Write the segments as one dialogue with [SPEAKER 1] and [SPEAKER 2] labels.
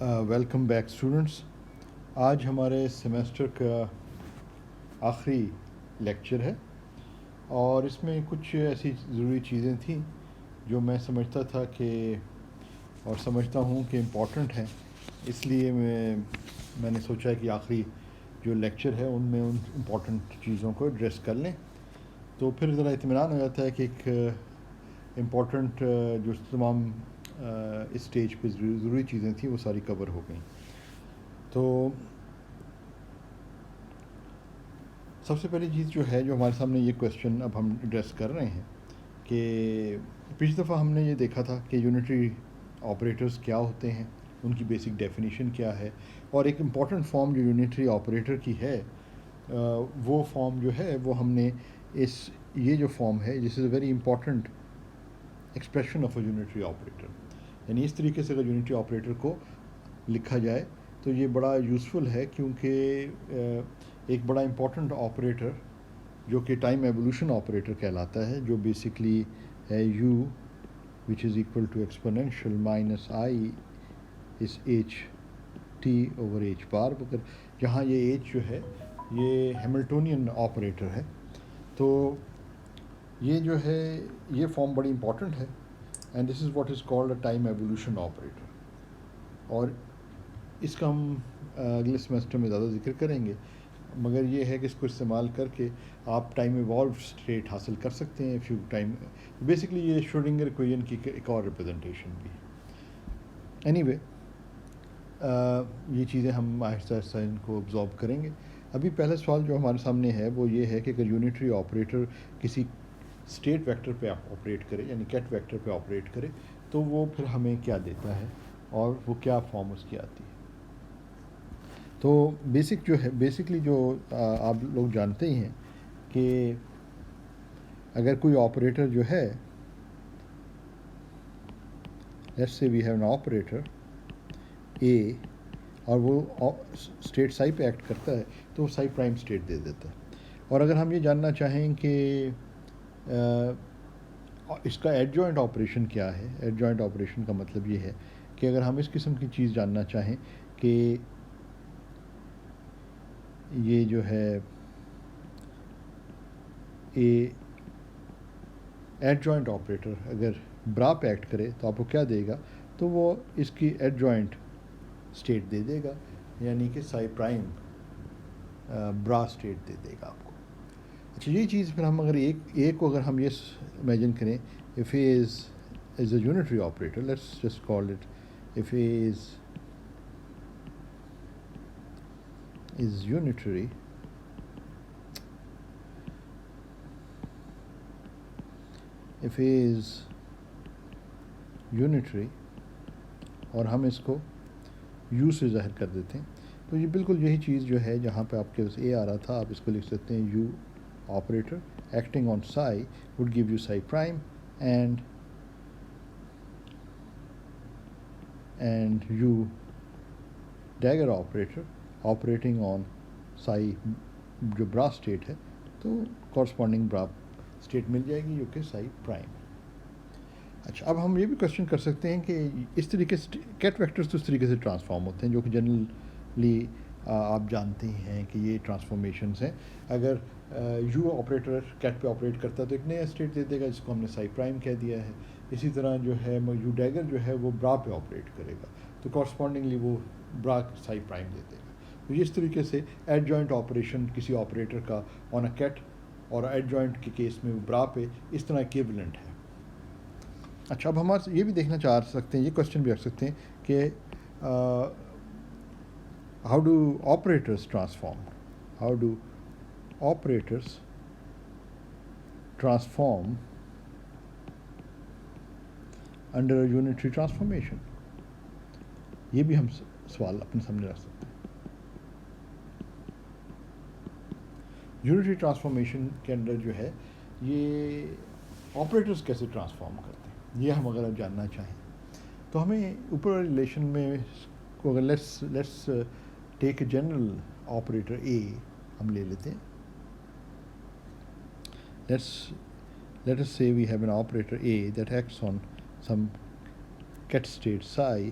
[SPEAKER 1] Welcome back students. آج ہمارے semester کا آخری لیکچر ہے اور اس میں کچھ ایسی ضروری چیزیں تھیں جو میں سمجھتا تھا کہ اور سمجھتا ہوں کہ امپورٹنٹ ہیں. اس لیے میں نے سوچا کہ آخری جو لیکچر ہے ان میں ان امپورٹنٹ چیزوں کو ایڈریس کر لیں تو پھر ذرا اطمینان ہو جاتا ہے کہ ایک امپورٹنٹ جو تمام اس اسٹیج پہ ضروری چیزیں تھیں وہ ساری کور ہو گئیں. تو سب سے پہلی چیز جو ہے جو ہمارے سامنے یہ کویشچن اب ہم ایڈریس کر رہے ہیں کہ پچھلی دفعہ ہم نے یہ دیکھا تھا کہ یونٹری آپریٹرز کیا ہوتے ہیں, ان کی بیسک ڈیفینیشن کیا ہے, اور ایک امپورٹنٹ فارم جو یونٹری آپریٹر کی ہے وہ فارم جو ہے وہ ہم نے یہ جو فارم ہے this is a very important expression of a unitary operator. یعنی اس طریقے سے اگر یونٹری آپریٹر کو لکھا جائے تو یہ بڑا یوزفل ہے کیونکہ ایک بڑا امپورٹنٹ آپریٹر جو کہ ٹائم ایوولوشن آپریٹر کہلاتا ہے, جو بیسکلی ہے U which is equal to exponential minus i اس H t over h bar, جہاں یہ ایچ جو ہے یہ ہیملٹونین آپریٹر ہے. تو یہ جو ہے یہ فارم بڑی امپورٹنٹ ہے and this is what is called a time evolution operator. اور اس کا ہم اگلے سیمیسٹر میں زیادہ ذکر کریں گے, مگر یہ ہے کہ اس کو استعمال کر کے آپ ٹائم ایوالو اسٹیٹ حاصل کر سکتے ہیں. فیو ٹائم بیسکلی یہ شروڈنگر ایکویشن کی ایک اور ریپرزنٹیشن بھی ہے. اینی وے یہ چیزیں ہم آہستہ آہستہ ان کو ابزارو کریں گے. ابھی پہلا سوال جو ہمارے سامنے ہے وہ یہ ہے کہ اگر یونٹری آپریٹر کسی اسٹیٹ ویکٹر پہ آپریٹ کرے یعنی کیٹ ویکٹر پہ آپریٹ کرے تو وہ پھر ہمیں کیا دیتا ہے اور وہ کیا فارم اس کی آتی ہے. تو بیسکلی جو آپ لوگ جانتے ہی ہیں کہ اگر کوئی آپریٹر جو ہے let's say we have an operator A اور وہ اسٹیٹ سائی پہ ایکٹ کرتا ہے تو وہ سائی پرائم اسٹیٹ دے دیتا ہے. اور اگر ہم یہ جاننا چاہیں کہ اس کا ایڈجوائنٹ آپریشن کیا ہے, ایڈجوائنٹ آپریشن کا مطلب یہ ہے کہ اگر ہم اس قسم کی چیز جاننا چاہیں کہ یہ جو ہے ایڈجوائنٹ آپریٹر اگر برا پہ ایکٹ کرے تو آپ کو کیا دے گا, تو وہ اس کی ایڈجوائنٹ اسٹیٹ دے دے گا, یعنی کہ سائی پرائم برا اسٹیٹ دے دے گا آپ کو. اچھا یہ چیز پھر ہم اگر ایک کو اگر ہم یہ امیجن کریں if A is a unitary operator, let's just call it if A is unitary, if A is unitary اور ہم اس کو U سے ظاہر کر دیتے ہیں تو یہ بالکل یہی چیز جو ہے جہاں پہ آپ کے پاس A آ رہا تھا آپ اس کو لکھ سکتے ہیں U operator acting on psi would give you psi prime and U dagger operator operating on psi جو برا اسٹیٹ ہے تو کورسپونڈنگ برا اسٹیٹ مل جائے گی جو کہ psi prime. اچھا اب ہم یہ بھی کوشچن کر سکتے ہیں کہ اس طریقے سے کیٹ ویکٹرز تو اس طریقے سے ٹرانسفارم ہوتے ہیں جو کہ جنرلی آپ جانتے ہیں کہ یہ ٹرانسفارمیشنز ہیں. اگر یو آپریٹر کیٹ پہ آپریٹ کرتا ہے تو ایک نیا اسٹیٹ دے دے گا جس کو ہم نے سائی پرائم کہہ دیا ہے. اسی طرح جو ہے یو ڈیگر جو ہے وہ برا پہ آپریٹ کرے گا تو کورسپونڈنگلی وہ برا سائی پرائم دے دے گا. تو اس طریقے سے ایڈ جوائنٹ آپریشن کسی آپریٹر کا آن اے کیٹ اور ایڈ جوائنٹ کے کیس میں وہ برا پہ اس طرح ایکویولنٹ ہے. اچھا اب ہمارے یہ بھی دیکھنا چاہ سکتے ہیں, یہ کوشچن بھی رکھ سکتے ہیں کہ how do operators transform? How do operators transform under a unitary transformation? یہ بھی ہم سوال اپنے سامنے رکھ سکتے ہیں. یونٹری ٹرانسفارمیشن کے اندر جو ہے یہ آپریٹرز کیسے ٹرانسفارم کرتے ہیں یہ ہم اگر جاننا چاہیں تو ہمیں اوپر ریلیشن میں کو اگر let's take a general operator A ہم لے لیتے ہیں. let us say we have an operator A that acts on some ket state psi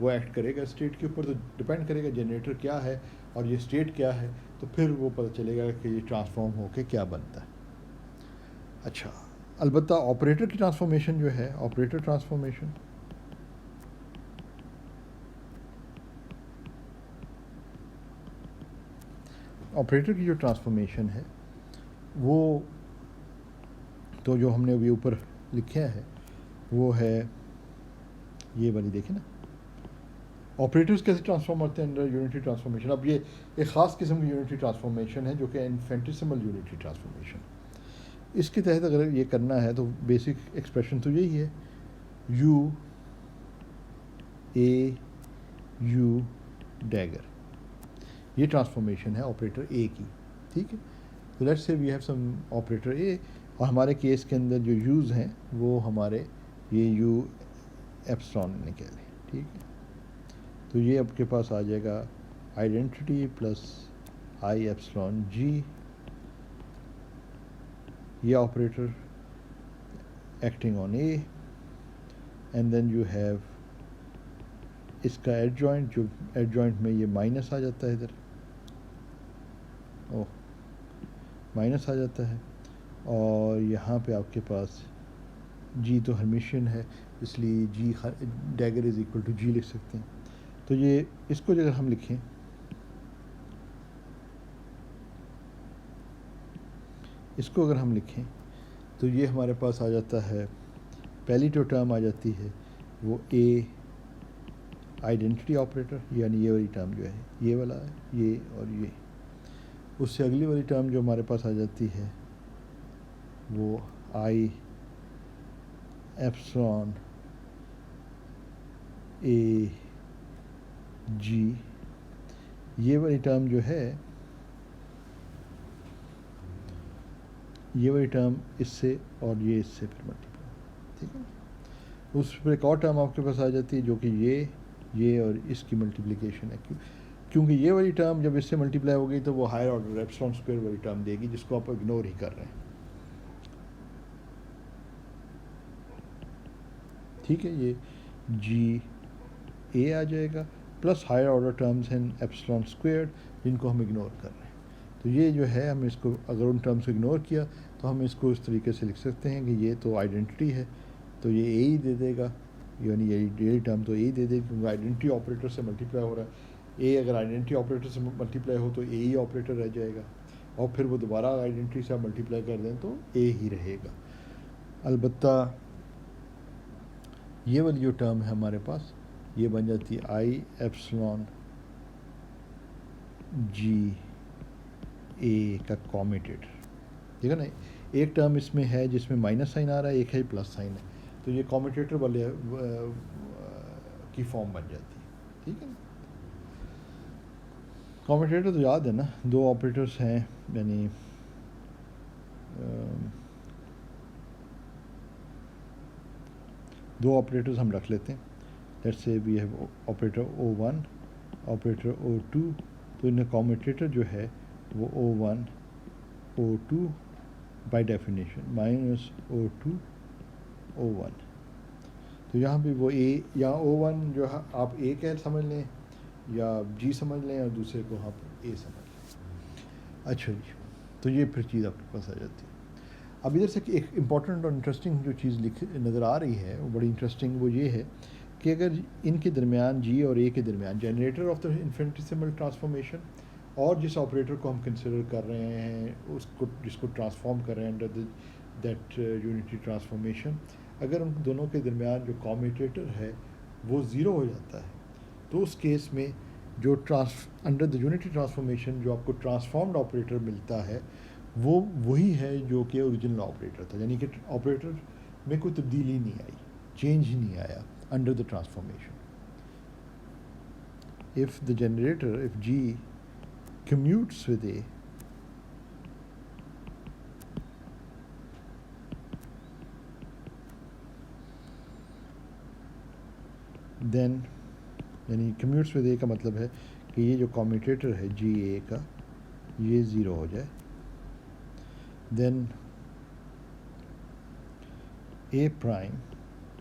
[SPEAKER 1] وہ ایکٹ کرے گا اسٹیٹ کے اوپر، تو ڈپینڈ کرے گا جنریٹر کیا ہے اور یہ اسٹیٹ کیا ہے، تو پھر وہ پتہ چلے گا کہ یہ ٹرانسفارم ہو کے کیا بنتا ہے۔ اچھا، البتہ آپریٹر کی ٹرانسفارمیشن جو ہے، آپریٹر ٹرانسفارمیشن، آپریٹر کی جو ٹرانسفارمیشن ہے وہ تو جو ہم نے ابھی اوپر لکھا ہے وہ ہے یہ والی، دیکھیں نا آپریٹرز کیسے ٹرانسفارم ہوتے ہیں انڈر یونٹری ٹرانسفارمیشن۔ اب یہ ایک خاص قسم کی یونٹری ٹرانسفارمیشن ہے جو کہ انفینٹیسیمل یونٹری ٹرانسفارمیشن۔ اس کے تحت اگر یہ کرنا ہے تو بیسک ایکسپریشن تو یہی ہے، یو اے یو ڈیگر، یہ ٹرانسفارمیشن ہے آپریٹر اے کی، ٹھیک ہے۔ تو let's say we have some operator A, اور ہمارے کیس کے اندر جو یوز ہیں وہ ہمارے یہ یو ایپسلون نکلے، ٹھیک ہے۔ تو یہ آپ کے پاس آ جائے گا identity plus i epsilon G, یہ operator acting on A, and then you have اس کا ایڈ جوائنٹ، جو ایڈ جوائنٹ میں یہ مائنس آ جاتا ہے، ادھر اوہ مائنس آ جاتا ہے، اور یہاں پہ آپ کے پاس جی تو ہرمیشین ہے، اس لیے جی ڈیگر از اکول ٹو جی لکھ سکتے ہیں۔ تو یہ اس کو اگر ہم لکھیں، اس کو اگر ہم لکھیں تو یہ ہمارے پاس آ جاتا ہے، پہلی جو ٹرم آ جاتی ہے وہ اے آئیڈینٹی آپریٹر، یعنی یہ والی ٹرم جو ہے یہ والا ہے، یہ اور یہ، اس سے اگلی والی ٹرم جو ہمارے پاس آ جاتی ہے وہ آئی ایپسلون اے جی، یہ والی ٹرم جو ہے، یہ والی ٹرم اس سے اور یہ اس سے پھر ملٹیپلائی، ٹھیک ہے۔ اس پر ایک اور ٹرم آپ کے پاس آ جاتی ہے جو کہ یہ اور اس کی ملٹیپلیکیشن ہے، کیونکہ یہ والی ٹرم جب اس سے ملٹیپلائی ہو گئی تو وہ ہائر آرڈر ایپسلون اسکوئر والی ٹرم دے گی، جس کو آپ اگنور ہی کر رہے ہیں، ٹھیک ہے۔ یہ جی اے آ جائے گا پلس ہائر آرڈر ٹرمز ہیں ایپسلون اسکوئر، جن کو ہم اگنور کر رہے ہیں۔ تو یہ جو ہے ہم اس کو اگر ان ٹرمز کو اگنور کیا تو ہم اس کو اس طریقے سے لکھ سکتے ہیں کہ یہ تو آئیڈینٹی ہے تو یہ اے ہی دے دے گا، یعنی یہ ٹرم تو اے ہی دے دے گا کیونکہ آئیڈینٹی آپریٹر سے ملٹیپلائی ہو رہا ہے۔ اے اگر آئیڈینٹی آپریٹر سے ملٹیپلائی ہو تو اے ہی آپریٹر رہ جائے گا، اور پھر وہ دوبارہ آئیڈینٹی سے آپ ملٹیپلائی کر دیں تو اے ہی رہے گا۔ البتہ یہ والی جو ٹرم ہے ہمارے پاس یہ بن جاتی ہے آئی ایپسلون جی اے کا کمیٹیٹر، ٹھیک ہے نا۔ ایک ٹرم اس میں ہے جس میں مائنس سائن آ رہا ہے، ایک ہے پلس سائن ہے، تو یہ کمیٹیٹر والے کی فارم بن جاتی ہے، ٹھیک ہے نا۔ کمیٹیٹر تو یاد ہے نا، دو آپریٹرس ہیں، یعنی دو آپریٹرز ہم رکھ لیتے ہیں، let's say we have operator O1 operator O2، تو ان کا کمیٹیٹر جو ہے وہ O1 O2 by definition minus O2 O1، تو یہاں پہ وہ اے یا O1 جو آپ اے کہہ سمجھ لیں یا جی سمجھ لیں، اور دوسرے کو آپ اے سمجھ لیں۔ اچھا جی، تو یہ پھر چیز آپ کے پاس آ جاتی ہے۔ اب ادھر سے ایک امپورٹنٹ اور انٹرسٹنگ جو چیز نظر آ رہی ہے وہ بڑی انٹرسٹنگ، وہ یہ ہے کہ اگر ان کے درمیان جی اور اے کے درمیان جنریٹر آف دا انفینٹیسیمل ٹرانسفارمیشن اور جس آپریٹر کو ہم کنسیڈر کر رہے ہیں اس کو، جس کو ٹرانسفارم کر رہے ہیں انڈر دیٹ یونٹری ٹرانسفارمیشن، اگر ان دونوں کے درمیان جو کمیوٹیٹر ہے وہ زیرو ہو جاتا ہے تو اس کیس میں جو انڈر دا یونٹری ٹرانسفارمیشن جو آپ کو ٹرانسفارمڈ آپریٹر ملتا ہے وہ وہی ہے جو کہ اوریجنل آپریٹر تھا، یعنی کہ آپریٹر میں کوئی تبدیلی نہیں آئی، چینج ہی نہیں آیا under the transformation. if the generator, if G commutes with A, then یعنی commutes with A کا مطلب ہے کہ یہ جو commutator ہے جی اے کا یہ زیرو ہو جائے، then A prime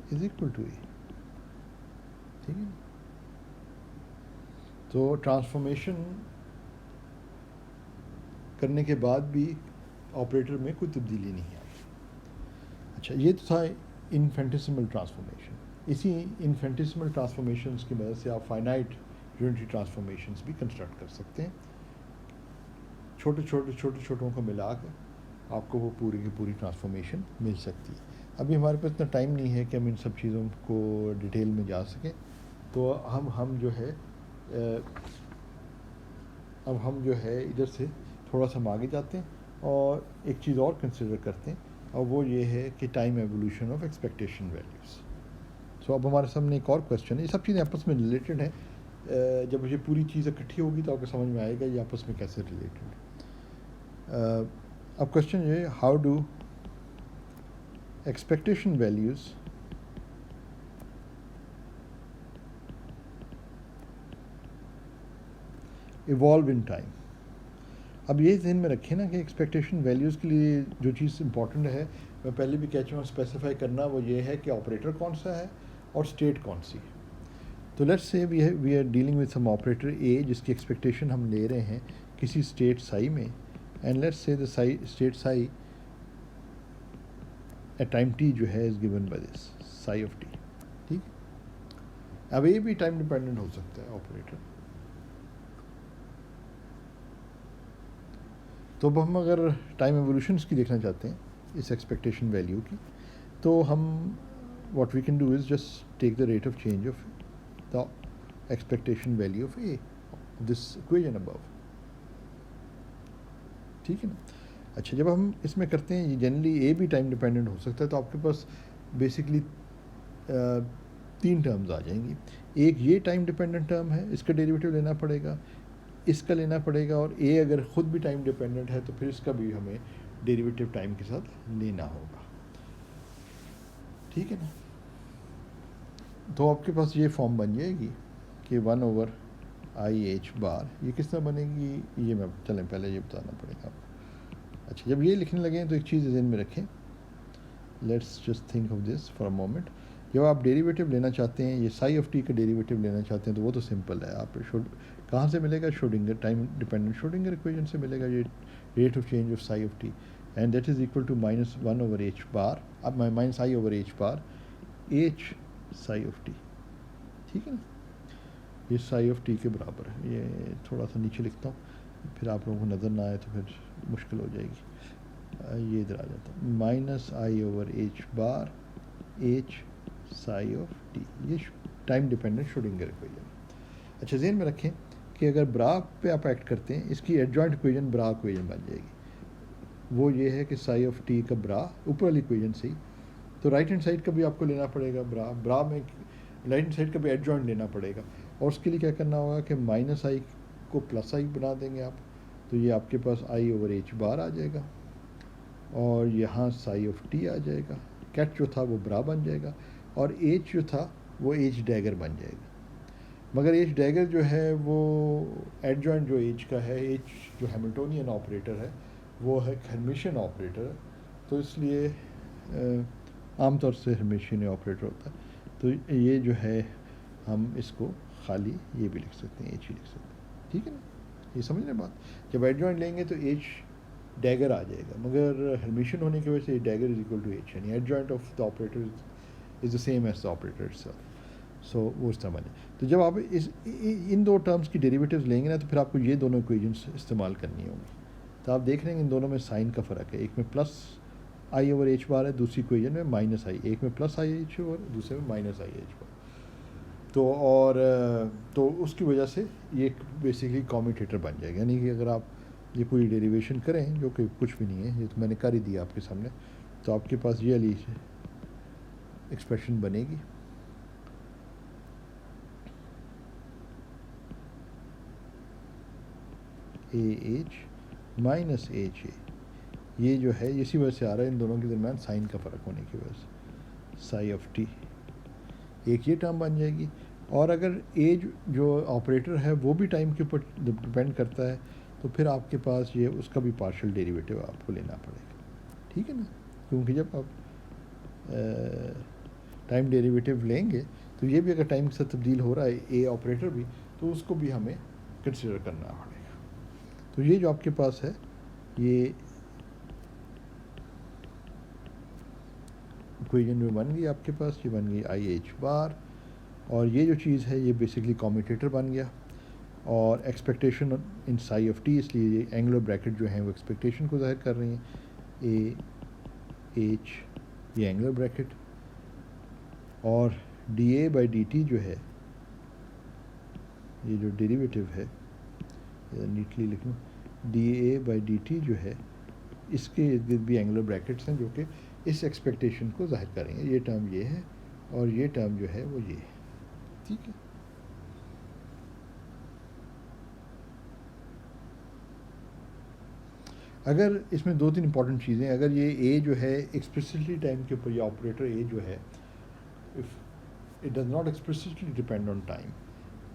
[SPEAKER 1] is equal to A، ٹھیک ہے۔ تو ٹرانسفارمیشن کرنے کے بعد بھی آپریٹر میں کوئی تبدیلی نہیں آئی. اچھا یہ تو تھا انفینٹیسیمل ٹرانسفارمیشن. اسی انفینٹیسیمل ٹرانسفارمیشنس کی مدد سے آپ فائنائٹ یونٹری ٹرانسفارمیشنس بھی کنسٹرکٹ کر سکتے ہیں. چھوٹوں کو ملا کر آپ کو وہ پوری کی پوری ٹرانسفارمیشن مل سکتی ہے. ابھی ہمارے پاس اتنا ٹائم نہیں ہے کہ ہم ان سب چیزوں کو ڈیٹیل میں جا سکیں. تو ہم جو ہے ادھر سے تھوڑا سا ہم آگے جاتے ہیں اور ایک چیز اور کنسیڈر کرتے ہیں, اور وہ یہ ہے کہ time evolution of expectation values. So اب ہمارے سامنے ایک اور کویشچن ہے. یہ سب چیزیں آپس میں ریلیٹڈ ہیں. جب یہ پوری چیز اکٹھی ہوگی تو آپ کو سمجھ میں آئے گا یہ آپس میں کیسے ریلیٹڈ ہے. اب کویشچن یہ ہے, how do expectation values evolve in time. اب یہ ذہن میں رکھیں نا کہ ایکسپیکٹیشن ویلیوز کے لیے جو چیز امپورٹنٹ ہے, میں پہلے بھی کہہ چکا ہوں, اسپیسیفائی کرنا وہ یہ ہے کہ آپریٹر کون سا ہے اور اسٹیٹ کون سی ہے. تو let's say we are dealing with some operator A جس کی ایکسپیکٹیشن ہم لے رہے ہیں کسی اسٹیٹ سائی میں, and let's say the state psi at time t جو ہے is given by this psi of t. ٹھیک, اب یہ بھی ٹائم ڈپینڈنٹ ہو سکتا ہے آپریٹر. تو اب ہم اگر ٹائم ایوولوشنس کی دیکھنا چاہتے ہیں اس ایکسپیکٹیشن ویلیو کی, تو ہم what we can do is just take the rate of change of the expectation value of A this equation above. ٹھیک ہے نا. اچھا جب ہم اس میں کرتے ہیں, یہ جنرلی اے بھی ٹائم ڈپینڈنٹ ہو سکتا ہے, تو آپ کے پاس بیسکلی 3 ٹرمز آ جائیں گی. ایک یہ ٹائم ڈپینڈنٹ ٹرم ہے, اس کا ڈیریویٹو لینا پڑے گا, اس کا لینا پڑے گا, اور اے اگر خود بھی ٹائم ڈپینڈنٹ ہے تو پھر اس کا بھی ہمیں ڈیریویٹو ٹائم کے ساتھ لینا ہوگا. ٹھیک ہے نا. تو آپ کے پاس یہ فارم بن جائے گی کہ 1/IH بار. یہ کس طرح بنے گی یہ میں چلیں پہلے یہ بتانا پڑے گا آپ کو. اچھا جب یہ لکھنے لگیں تو ایک چیز ذہن میں رکھیں, let's just think of this for a moment. جب آپ ڈیریویٹو لینا چاہتے ہیں, یہ سائی آف ٹی کا ڈیریویٹو لینا چاہتے ہیں, تو وہ تو سمپل ہے. آپ کہاں سے ملے گا؟ Schrödinger time dependent Schrödinger equation سے ملے گا یہ rate of change of psi of t, and that is equal to -1/H bar. اب -I/H bar H psi of t. ٹھیک ہے نا. یہ سائی آف ٹی کے برابر ہے. یہ تھوڑا سا نیچے لکھتا ہوں پھر آپ لوگوں کو نظر نہ آئے تو پھر مشکل ہو جائے گی. یہ ادھر آ جاتا ہے -I/H bar H psi of t. یہ ٹائم ڈپینڈنٹ شروڈنگر ایکویژن. اچھا ذہن میں رکھیں کہ اگر برا پہ آپ ایکٹ کرتے ہیں, اس کی ایڈجوائنٹ ایکویژن برا ایکویژن بن جائے گی. وہ یہ ہے کہ سائی آف ٹی کا برا اوپر والی ایکویژن سے ہی, تو رائٹ ہینڈ سائڈ کا بھی آپ کو لینا پڑے گا. برا میں رائٹ ہینڈ سائڈ کا بھی ایڈجوائنٹ لینا پڑے گا, اور اس کے لیے کیا کرنا ہوگا کہ -I کو +I بنا دیں گے آپ, تو یہ آپ کے پاس I/H بار آ جائے گا, اور یہاں سائی آف ٹی آ جائے گا. کیٹ جو تھا وہ برا بن جائے گا, اور H جو تھا وہ H ڈیگر بن جائے گا. مگر H ڈیگر جو ہے وہ ایڈجوائنٹ جو H کا ہے, H جو ہیملٹونین آپریٹر ہے وہ ہے ہرمیشین آپریٹر, تو اس لیے عام طور سے ہرمیشین آپریٹر ہوتا ہے. تو یہ جو ہے ہم اس کو خالی یہ بھی لکھ سکتے ہیں, H ہی لکھ سکتے ہیں. ٹھیک ہے نا. یہ سمجھ رہے بات. جب ایڈجوائنٹ لیں گے تو H ڈیگر آ جائے گا, مگر ہرمیشین ہونے کی وجہ سے dagger is equal to H, یعنی adjoint of the operator is the same as the operator itself. So وہ اس طرح بنے. تو جب آپ ان 2 ٹرمز کی ڈیریویٹیوز لیں گے نا, تو پھر آپ کو یہ دونوں ایکویژنس استعمال کرنی ہوں گی. تو آپ دیکھ رہے ہیں ان دونوں میں سائن کا فرق ہے. ایک میں +I/H بار ہے, دوسری ایکویژن میں -I. ایک میں +IH اور دوسرے میں -IH بار. تو اس کی وجہ سے یہ بیسیکلی کاموٹیٹر بن جائے گا. یعنی کہ اگر آپ یہ پوری ڈیریویشن کریں, جو کہ کچھ بھی نہیں ہے, یہ تو میں نے کر ہی دیا آپ کے سامنے, تو آپ کے پاس یہ والی ایکسپریشن بنے گی. AH -HA, یہ جو ہے اسی وجہ سے آ رہا ہے, ان دونوں کے درمیان سائن کا فرق ہونے کی وجہ سے. سائی آف ٹی ایک یہ ٹرم بن جائے گی, اور اگر اے جو آپریٹر ہے وہ بھی ٹائم کے اوپر ڈپینڈ کرتا ہے, تو پھر آپ کے پاس یہ اس کا بھی پارشل ڈیریویٹو آپ کو لینا پڑے گا. ٹھیک ہے نا. کیونکہ جب آپ ٹائم ڈیریویٹو لیں گے تو یہ بھی اگر ٹائم کے ساتھ تبدیل ہو رہا ہے اے آپریٹر بھی, تو اس کو بھی ہمیں کنسیڈر کرنا پڑے گا. تو یہ جو آپ کے پاس ہے یہ اکویژن میں بن گئی آپ کے پاس, یہ بن گئی آئی ایچ بار, اور یہ جو چیز ہے یہ بیسکلی کمیوٹیٹر بن گیا, اور expectation in psi of t, اس لیے یہ اینگولر بریکٹ جو ہیں وہ ایکسپیکٹیشن کو ظاہر کر رہی ہیں, اے ایچ یہ اینگولر بریکٹ, اور D A by d t جو ہے یہ جو ڈیریویٹو ہے, نیٹلی لکھ لوں, D A by d t جو ہے اس کے ارد گرد بھی اینگولر بریکٹس ہیں جو کہ اس ایکسپیکٹیشن کو ظاہر کریں گے. یہ ٹرم یہ ہے اور یہ ٹرم جو ہے وہ یہ ہے. ٹھیک ہے, اگر اس میں دو تین امپورٹنٹ چیزیں, اگر یہ اے جو ہے ایکسپلسٹلی ٹائم کے اوپر, یہ آپریٹر اے جو ہے it does not explicitly depend on time,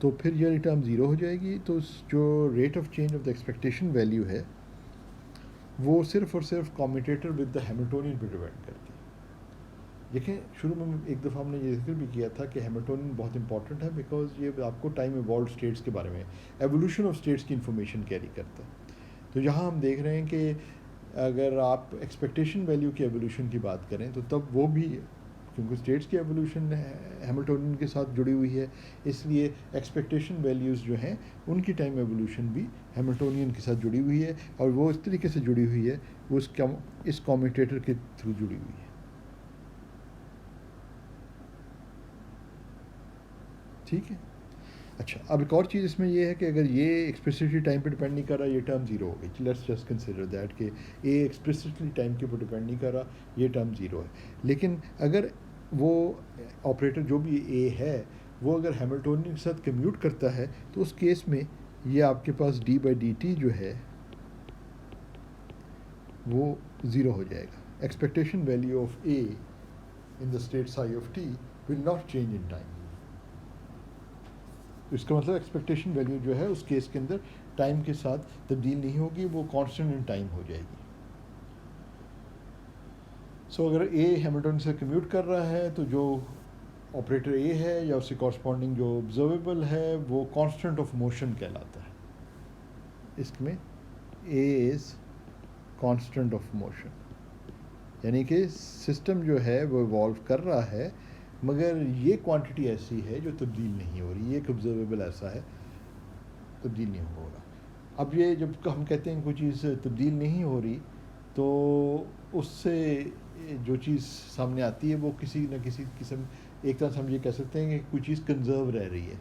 [SPEAKER 1] تو پھر یہ ٹرم زیرو ہو جائے گی. تو جو rate of change of the expectation value ہے وہ صرف اور صرف کمیوٹیٹر ود دا ہیملٹونین پہ ڈپینڈ کرتی ہے. دیکھیں شروع میں ایک دفعہ ہم نے یہ ذکر بھی کیا تھا کہ ہیملٹونین بہت امپورٹنٹ ہے بیکاز یہ آپ کو ٹائم ایوالوڈ اسٹیٹس کے بارے میں, ایولیوشن آف اسٹیٹس کی انفارمیشن کیری کرتا ہے. تو یہاں ہم دیکھ رہے ہیں کہ اگر آپ ایکسپیکٹیشن ویلیو کی ایولیوشن کی بات کریں تو تب وہ بھی, کیونکہ اسٹیٹس کی ایولیوشن ہیملٹونین کے ساتھ جڑی ہوئی ہے, اس لیے ایکسپیکٹیشن ویلیوز جو ہیں ان کی ٹائم ایولیوشن بھی ہیملٹونین کے ساتھ جڑی ہوئی ہے, اور وہ اس طریقے سے جڑی ہوئی ہے, وہ اس کمیوٹیٹر کے تھرو جڑی ہوئی ہے. ٹھیک ہے. اچھا, اب ایک اور چیز اس میں یہ ہے کہ اگر یہ ایکسپلسٹلی ٹائم پہ ڈپینڈ نہیں کر رہا, یہ ٹرم زیرو ہو گئی. لیٹس جسٹ کنسیڈر دیٹ کہ اے ایکسپلسٹلی ٹائم کے اوپر ڈپینڈ نہیں کر رہا, یہ ٹرم زیرو ہے. لیکن اگر وہ آپریٹر جو بھی اے ہے وہ اگر ہیملٹونین کے ساتھ کمیوٹ کرتا ہے تو اس کیس میں یہ آپ کے پاس ڈی بائی ڈی ٹی جو ہے وہ زیرو ہو جائے گا. Expectation value of A in the state psi of t will not change in time. اس کا مطلب ایکسپیکٹیشن ویلیو جو ہے اس کیس کے اندر ٹائم کے ساتھ تبدیل نہیں ہوگی, وہ کانسٹنٹ ان ٹائم ہو جائے گی. سو اگر اے ہیملٹون سے کمیوٹ کر رہا ہے تو جو آپریٹر اے ہے یا اس سے کورسپونڈنگ جو آبزرویبل ہے وہ کانسٹنٹ آف موشن کہلاتا ہے. اس میں اے از کانسٹنٹ آف موشن, یعنی کہ سسٹم جو ہے وہ ایوالو کر رہا ہے مگر یہ کوانٹٹی ایسی ہے جو تبدیل نہیں ہو رہی, یہ ایک آبزرویبل ایسا ہے تبدیل نہیں ہو رہا. اب یہ جب ہم کہتے ہیں کوئی چیز تبدیل نہیں ہو رہی تو اس سے جو چیز سامنے آتی ہے وہ کسی نہ کسی قسم, ایک طرح سے ہم یہ کہہ سکتے ہیں کہ کوئی چیز کنزرو رہ رہی ہے,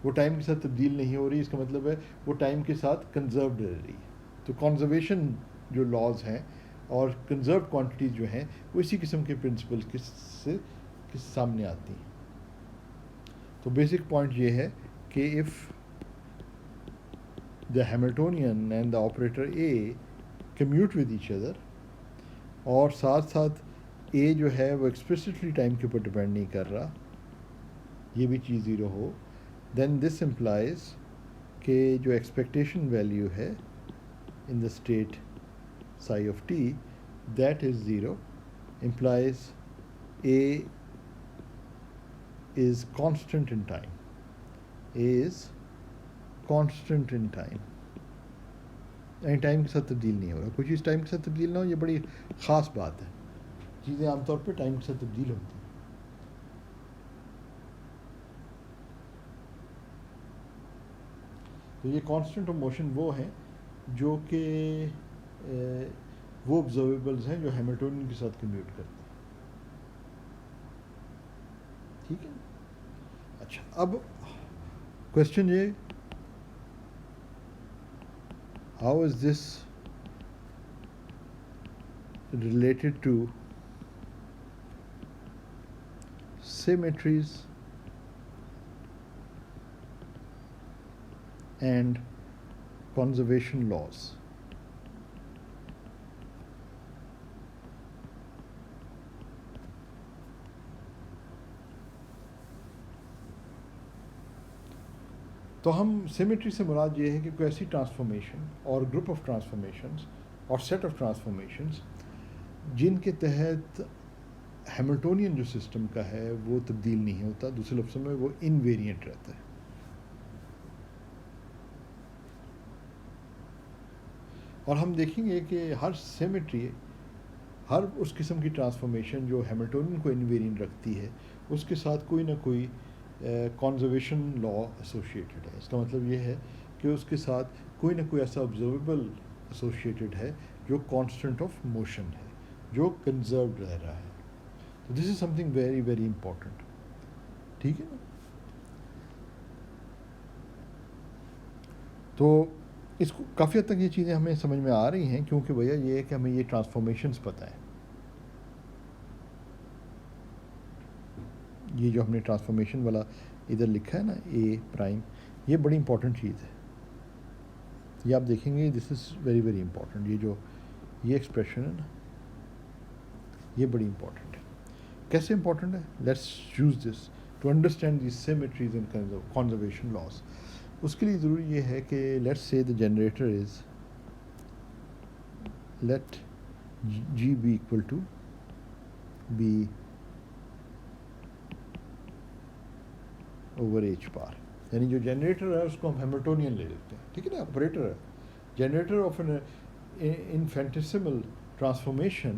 [SPEAKER 1] وہ ٹائم کے ساتھ تبدیل نہیں ہو رہی, اس کا مطلب ہے وہ ٹائم کے ساتھ کنزروڈ رہ رہی ہے. تو کنزرویشن جو لاز ہیں اور کنزروڈ کوانٹٹیز جو ہیں وہ اسی قسم کے پرنسپل سے سامنے آتی ہیں. تو بیسک پوائنٹ یہ ہے کہ if the Hamiltonian and the operator a commute with each other, اور ساتھ ساتھ اے جو ہے وہ ایکسپلسٹلی ٹائم کے اوپر ڈپینڈ نہیں کر رہا, یہ بھی چیز zero who, then this implies کہ جو ایکسپیکٹیشن ویلیو ہے in the state psi of t that is 0 implies a is constant in time. A is constant in time. یعنی ٹائم کے ساتھ تبدیل نہیں ہو رہا. کوئی چیز ٹائم کے ساتھ تبدیل نہ ہو یہ بڑی خاص بات ہے. چیزیں عام طور پہ ٹائم کے ساتھ تبدیل ہوتی ہیں. تو یہ کانسٹنٹ آف موشن وہ ہیں جو کہ وہ آبزرویبلز ہیں جو ہیملٹونین کے ساتھ کمیوٹ کرتے ہیں. ٹھیک ہے. اچھا, اب کوشچن یہ, how is this related to symmetries and conservation laws. تو ہم سیمیٹری سے مراد یہ ہے کہ کوئی ایسی ٹرانسفارمیشن اور گروپ آف ٹرانسفارمیشنز اور سیٹ آف ٹرانسفارمیشنز جن کے تحت ہیملٹونین جو سسٹم کا ہے وہ تبدیل نہیں ہوتا, دوسرے لفظوں میں وہ انویریئنٹ رہتا ہے. اور ہم دیکھیں گے کہ ہر سیمیٹری، ہر اس قسم کی ٹرانسفارمیشن جو ہیملٹونین کو انویرینٹ رکھتی ہے، اس کے ساتھ کوئی نہ کوئی کنزرویشن لا ایسوسیٹڈ ہے. اس کا مطلب یہ ہے کہ اس کے ساتھ کوئی نہ کوئی ایسا آبزرویبل ایسوسیٹڈ ہے جو کانسٹنٹ آف موشن ہے، جو کنزروڈ رہ رہا ہے. تو this is something very very important. ٹھیک ہے نا؟ تو اس کو کافی حد تک یہ چیزیں ہمیں سمجھ میں آ رہی ہیں، کیونکہ بھیا یہ ہے کہ ہمیں یہ ٹرانسفارمیشنز پتہ ہیں. یہ جو ہم نے ٹرانسفارمیشن والا ادھر لکھا ہے نا اے پرائم، یہ بڑی امپورٹنٹ چیز ہے. یہ آپ دیکھیں گے this is very very important. یہ ایکسپریشن ہے نا، یہ بڑی امپورٹنٹ ہے. کیسے امپورٹنٹ ہے؟ Let's use this to understand these symmetries and conservation laws. اس کے لیے ضروری یہ ہے کہ let's say the generator is let G be equal to p over h bar. یعنی جو جنریٹر ہے اس کو ہم ہیملٹونین لے لیتے ہیں. ٹھیک ہے نا؟ آپریٹر ہے generator of an infinitesimal transformation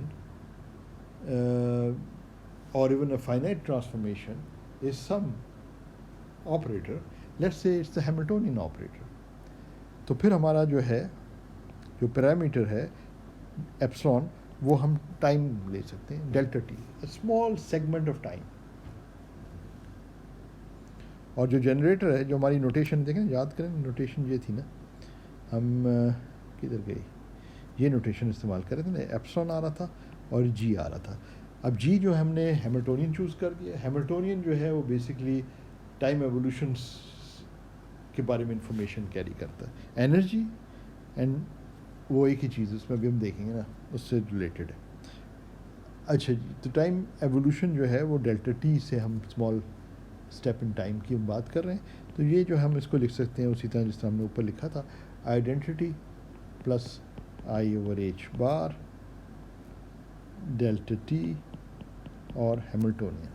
[SPEAKER 1] or even a finite transformation is some operator. Let's say it's the Hamiltonian operator. تو پھر ہمارا جو ہے جو پیرامیٹر ہے ایپسلون، وہ ہم ٹائم لے سکتے ہیں، delta T, small segment of time. اور جو جنریٹر ہے، جو ہماری نوٹیشن دیکھیں یاد کریں، نوٹیشن یہ تھی نا، ہم کدھر گئی، یہ نوٹیشن استعمال کر رہے تھے نا، ایپسلون آ رہا تھا اور جی آ رہا تھا. اب جی جو ہم نے ہیملٹونین چوز کر دیا. ہیملٹونین جو ہے وہ بیسکلی ٹائم ایوولوشنس کے بارے میں انفارمیشن کیری کرتا ہے، انرجی اینڈ وہ ایک ہی چیز اس میں ابھی ہم دیکھیں گے نا، اس سے ریلیٹڈ ہے. اچھا جی، تو ٹائم ایوولوشن جو ہے وہ ڈیلٹا ٹی سے ہم اسمال اسٹیپ ان ٹائم کی ہم بات کر رہے ہیں. تو یہ جو ہم اس کو لکھ سکتے ہیں اسی طرح جس طرح ہم نے اوپر لکھا تھا، identity plus i over h bar delta t اور ہیملٹونین.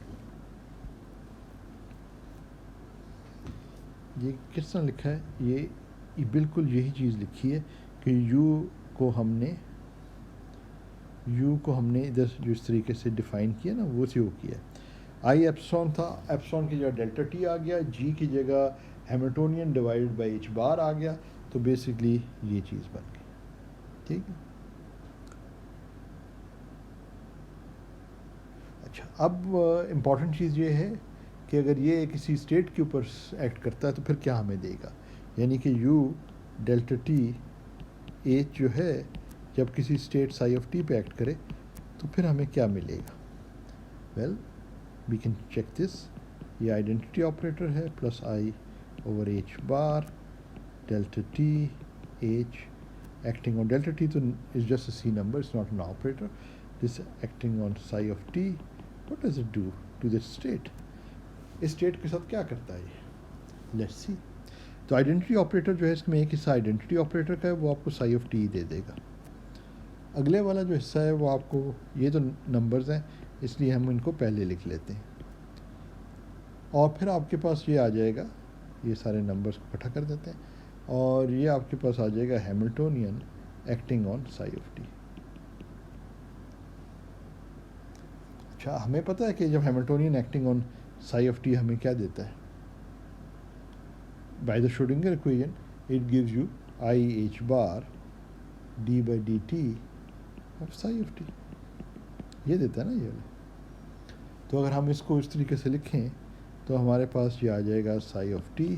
[SPEAKER 1] یہ کس طرح لکھا ہے؟ یہ بالکل یہی چیز لکھی ہے کہ یو کو ہم نے ادھر جو اس طریقے سے ڈیفائن کیا نا، وہ سے وہ کیا. آئی ایپسون تھا، ایپسون کی جگہ ڈیلٹا ٹی آ گیا، جی کی جگہ ہیملٹونین ڈیوائڈ بائی ایچ بار آ گیا. تو بیسکلی یہ چیز بن گئی. ٹھیک ہے. اچھا، اب امپورٹنٹ چیز یہ ہے کہ اگر یہ کسی اسٹیٹ کے اوپر ایکٹ کرتا ہے تو پھر کیا ہمیں دے گا. یعنی کہ یو ڈیلٹا ٹی ایچ جو ہے جب کسی اسٹیٹ سائی آف ٹی پہ ایکٹ کرے تو پھر ہمیں کیا ملے گا؟ Well we can check this. یہ آئیڈینٹی آپریٹر ہے plus i over h bar delta t H acting on delta t. تو is just a c number, it's not an operator. This acting on psi of t. What does it do to this state؟ اس اسٹیٹ کے ساتھ کیا کرتا ہے یہ؟ Let's see. تو آئیڈینٹی آپریٹر جو ہے اس میں ایک حصہ آئیڈینٹی آپریٹر کا ہے، وہ آپ کو سائی آف ٹی دے دے گا. اگلے والا جو حصہ ہے وہ آپ کو، یہ تو نمبرز ہیں اس لیے ہم ان کو پہلے لکھ لیتے ہیں. اور پھر آپ کے پاس یہ آ جائے گا، یہ سارے نمبرز کو اکٹھا کر دیتے ہیں، اور یہ آپ کے پاس آ جائے گا Hamiltonian acting on psi of t. اچھا، ہمیں پتہ ہے کہ جب Hamiltonian acting on psi of t ہمیں کیا دیتا ہے؟ By the Schrödinger equation it gives you i h bar d by d t of psi of t. یہ دیتا ہے نا یہ. تو اگر ہم اس کو اس طریقے سے لکھیں تو ہمارے پاس یہ آ جائے گا psi of t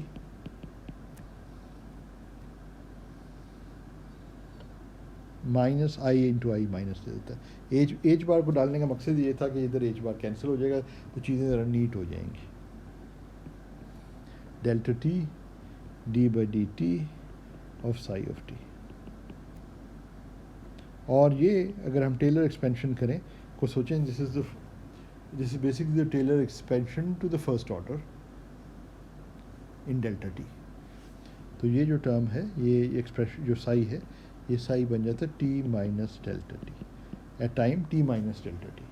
[SPEAKER 1] minus i into i minus دے دیتا ہے. ایچ بار کو ڈالنے کا مقصد یہ تھا کہ ادھر ایچ بار کینسل ہو جائے گا تو چیزیں ذرا نیٹ ہو جائیں گی. Delta t d by d t of psi of t. اور یہ اگر ہم ٹیلر ایکسپینشن کریں کو سوچیں، this is basically the Taylor expansion to the first order in delta t. تو یہ جو ٹرم ہے، یہ ایکسپریشن جو سائی ہے، یہ سائی بن جاتا ہے t minus delta t at time t minus delta t.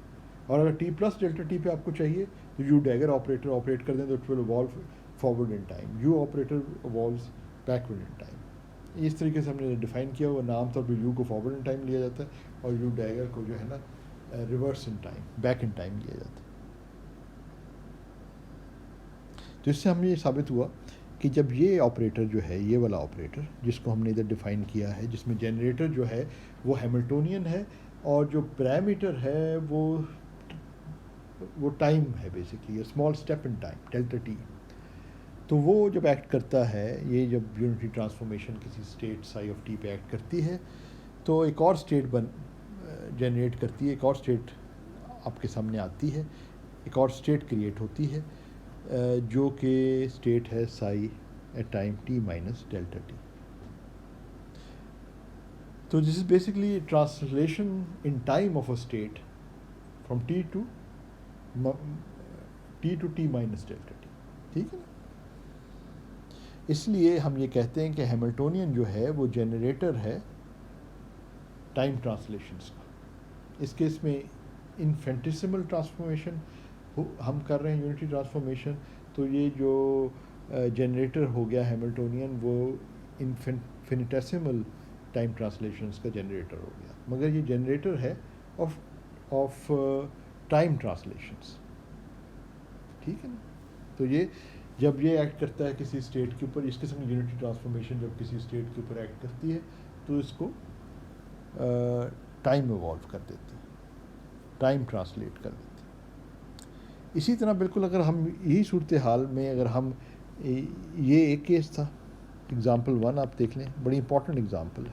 [SPEAKER 1] اور اگر ٹی پلس ڈیلٹا ٹی پہ آپ کو چاہیے تو یو ڈیگر آپریٹر آپریٹ کر دیں تو it will evolve forward in time. U operator evolves backward in time. اس طریقے سے ہم نے ڈیفائن کیا ہوا. عام طور پہ یو کو فارورڈ ان ٹائم لیا جاتا ہے اور یو ڈیگر کو جو ہے نا reverse in time back in time لیا جاتا ہے. تو اس سے ہم یہ ثابت ہوا کہ جب یہ آپریٹر جو ہے یہ والا آپریٹر جس کو ہم نے ادھر ڈیفائن کیا ہے جس میں جنریٹر جو ہے وہ ہیملٹونین ہے اور جو پیرامیٹر ہے وہ ٹائم ہے basically small step in time delta t. تو وہ جب ایکٹ کرتا ہے یہ جب یونٹری ٹرانسفارمیشن کسی اسٹیٹ سائی آف ٹی پہ ایکٹ کرتی ہے تو ایک اور اسٹیٹ جنریٹ کرتی ہے, ایک اور اسٹیٹ آپ کے سامنے آتی ہے, ایک اور اسٹیٹ کریٹ ہوتی ہے جو کہ اسٹیٹ ہے psi at time t minus delta t. تو this is basically translation in time of a state from t to t minus delta t. ٹھیک ہے نا. اس لیے ہم یہ کہتے ہیں کہ ہیملٹونین جو ہے وہ جنریٹر ہے ٹائم ٹرانسلیشنس کا. اس کیس میں انفینٹیسیمل ٹرانسفارمیشن ہم کر رہے ہیں یونٹری ٹرانسفارمیشن, تو یہ جو جنریٹر ہو گیا ہیملٹونین وہ انفینیٹیسیمل ٹائم ٹرانسلیشنس کا جنریٹر ہو گیا, مگر یہ جنریٹر ہے آف ٹائم ٹرانسلیشنس. ٹھیک ہے نا. تو یہ جب یہ ایکٹ کرتا ہے کسی اسٹیٹ کے اوپر, اس قسم کی یونٹری ٹرانسفارمیشن جب کسی اسٹیٹ کے اوپر ایکٹ کرتی ہے تو اس کو ٹائم ایوالو کر دیتی ہے, ٹائم ٹرانسلیٹ کر دیتی ہے. اسی طرح بالکل اگر ہم یہی صورتحال میں اگر ہم یہ ایک کیس تھا اگزامپل 1 آپ دیکھ لیں, بڑی امپورٹنٹ اگزامپل ہے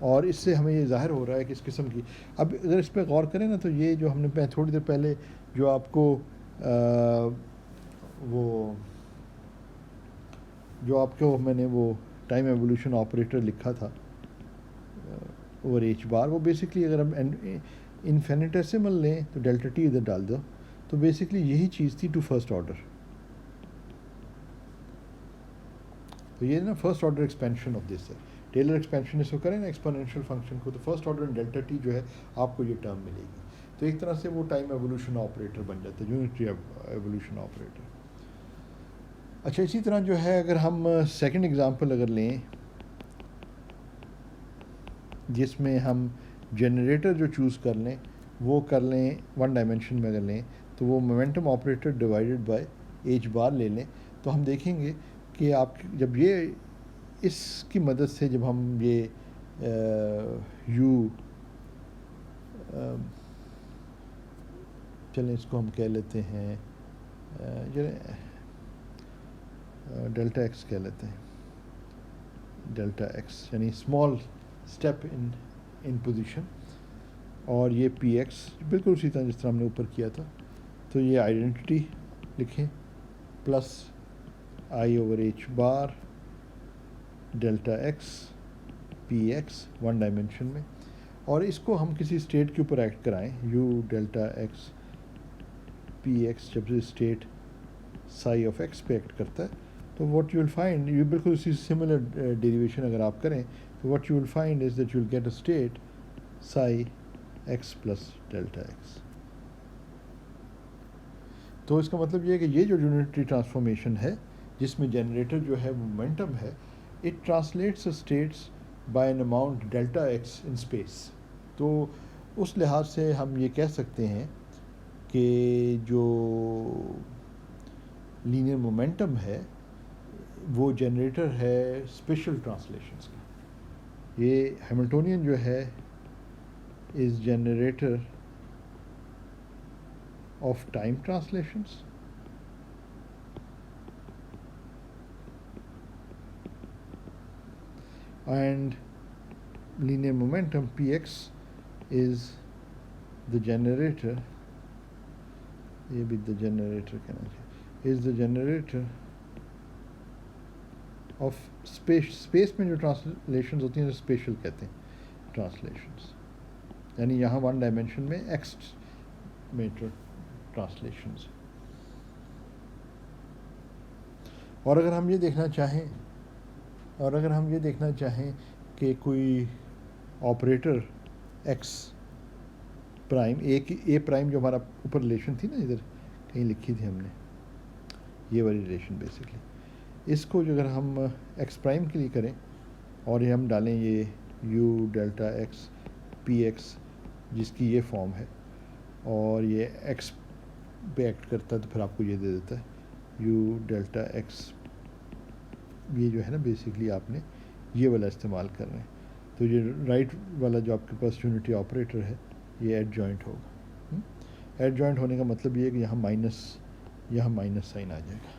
[SPEAKER 1] اور اس سے ہمیں یہ ظاہر ہو رہا ہے کہ اس قسم کی اب اگر اس پہ غور کریں نا تو یہ جو ہم نے تھوڑی دیر پہلے جو آپ کو میں نے وہ ٹائم ایوولوشن آپریٹر لکھا تھا اوور ایچ بار, وہ بیسکلی اگر ہم انفینیٹیسیمل لیں تو ڈیلٹا ٹی ادھر ڈال دو تو بیسکلی یہی چیز تھی ٹو فرسٹ آرڈر. تو یہ نا first order expansion of this ہے. ٹیلر ایکسپینشن اس کو کریں نا ایکسپونینشیل فنکشن کو, تو فرسٹ آرڈر ڈیلٹا ٹی جو ہے آپ کو یہ ٹرم ملے گی. تو ایک طرح سے وہ ٹائم ایوولوشن آپریٹر بن جاتا ہے, یونٹری ایوولوشن آپریٹر. اچھا اسی طرح جو ہے اگر ہم سیکنڈ ایگزامپل اگر لیں جس میں ہم جنریٹر جو چوز کر لیں وہ کر لیں 1 ڈائمینشن میں اگر لیں تو وہ momentum operator divided by h bar لے لیں, تو ہم دیکھیں گے کہ آپ جب یہ اس کی مدد سے جب ہم یہ چلیں اس کو ہم کہہ لیتے ہیں ڈیلٹا ایکس کہہ لیتے ہیں, ڈیلٹا ایکس یعنی اسمال اسٹیپ ان پوزیشن, اور یہ پی ایکس بالکل اسی طرح جس طرح ہم نے اوپر کیا تھا. تو یہ آئیڈینٹی لکھیں plus i over h bar delta x P x 1 dimension میں, اور اس کو ہم کسی اسٹیٹ کے اوپر ایکٹ کرائیں you delta x P x جب سے اسٹیٹ سائی آف ایکس پہ ایکٹ کرتا ہے تو واٹ یو ول فائنڈ, یہ بالکل اسی سملر ڈیریویشن اگر آپ کریں تو what you will find is that you will get a state psi x plus delta x. تو اس کا مطلب یہ ہے کہ یہ جو یونٹری ٹرانسفارمیشن ہے جس میں جنریٹر جو ہے مومنٹم ہے, it translates states by an amount delta x in space. تو اس لحاظ سے ہم یہ کہہ سکتے ہیں کہ جو لینئر مومنٹم ہے وہ جنریٹر ہے اسپیشل ٹرانسلیشنس کا. یہ ہیملٹونین جو ہے is generator of time translations and linear momentum px is the generator, یہ بھی the generator کہنا چاہیے, is the generator of space میں جو ٹرانسلیشنز ہوتی ہیں اسپیشل کہتے ہیں ٹرانسلیشنز, یعنی یہاں 1 ڈائمینشن میں ایکس میں ٹرانسلیشنز. اور اگر ہم یہ دیکھنا چاہیں کہ کوئی آپریٹر ایکس پرائم اے پرائم جو ہمارا اوپر ریلیشن تھی نا ادھر کہیں لکھی تھی ہم نے یہ والی ریلیشن, بیسکلی اس کو جو اگر ہم ایکس پرائم کے لیے کریں اور یہ ہم ڈالیں یہ you delta x P x جس کی یہ فارم ہے اور یہ ایکس پہ ایکٹ کرتا ہے تو پھر آپ کو یہ دے دیتا ہے یو ڈیلٹا ایکس. یہ جو ہے نا بیسکلی آپ نے یہ والا استعمال کر رہے ہیں. تو یہ رائٹ والا جو آپ کے پاس یونٹی آپریٹر ہے یہ ایڈ جوائنٹ ہوگا. ایڈ جوائنٹ ہونے کا مطلب یہ ہے کہ یہاں مائنس سائن آ جائے گا.